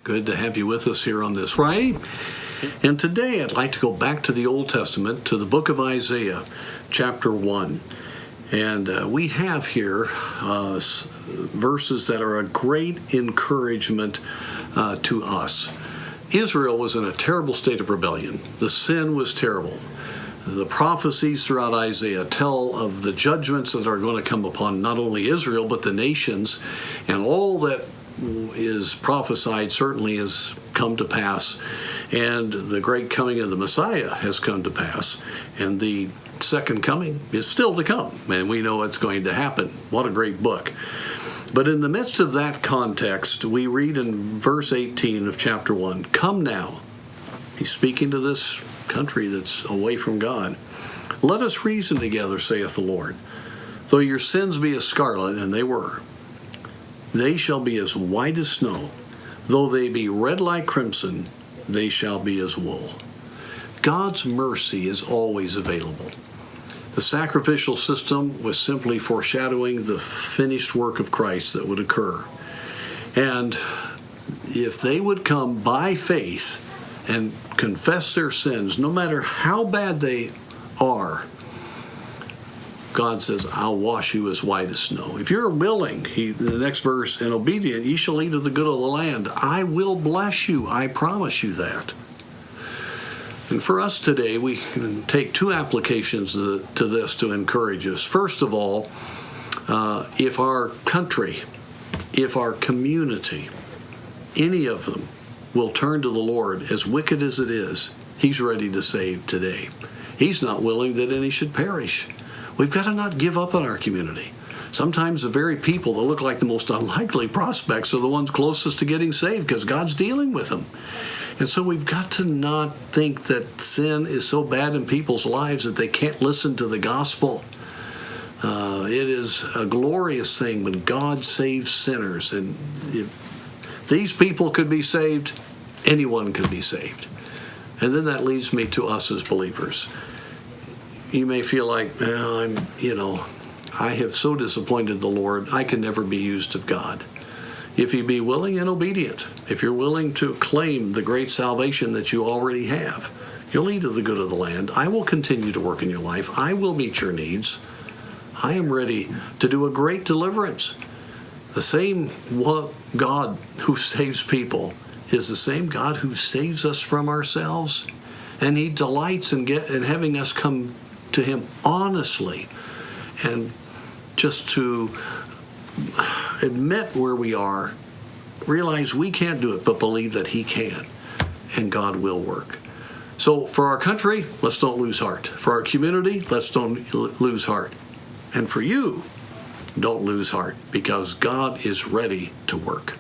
Good to have you with us here on this Friday. And today I'd like to go back to the Old Testament, to the book of Isaiah, chapter 1. And we have here verses that are a great encouragement to us. Israel was in a terrible state of rebellion. The sin was terrible. The prophecies throughout Isaiah tell of the judgments that are going to come upon not only Israel, but the nations, and all that is prophesied certainly has come to pass, and the great coming of the Messiah has come to pass, and the second coming is still to come, and we know it's going to happen. What a great book. But in the midst of that context, we read in verse 18 of chapter 1, "Come now." He's speaking to this country that's away from God. "Let us reason together, saith the Lord. Though your sins be as scarlet," and they were, "they shall be as white as snow. Though they be red like crimson, they shall be as wool." God's mercy is always available. The sacrificial system was simply foreshadowing the finished work of Christ that would occur. And if they would come by faith and confess their sins, no matter how bad they are, God says, "I'll wash you as white as snow." If you're willing, the next verse, "and obedient, ye shall eat of the good of the land. I will bless you. I promise you that." And for us today, we can take two applications to this to encourage us. First of all, if our country, if our community, any of them will turn to the Lord, as wicked as it is, He's ready to save today. He's not willing that any should perish. We've got to not give up on our community. Sometimes the very people that look like the most unlikely prospects are the ones closest to getting saved because God's dealing with them. And so we've got to not think that sin is so bad in people's lives that they can't listen to the gospel. It is a glorious thing when God saves sinners. And if these people could be saved, anyone could be saved. And then that leads me to us as believers. You may feel like, I have so disappointed the Lord, I can never be used of God. If you be willing and obedient, if you're willing to claim the great salvation that you already have, you'll eat of the good of the land. I will continue to work in your life. I will meet your needs. I am ready to do a great deliverance. The same God who saves people is the same God who saves us from ourselves. And He delights in having us come to Him honestly and just to admit where we are, realize we can't do it, but believe that He can, and God will work. So for our country, let's don't lose heart. For our community, let's don't lose heart. And for you, don't lose heart, because God is ready to work.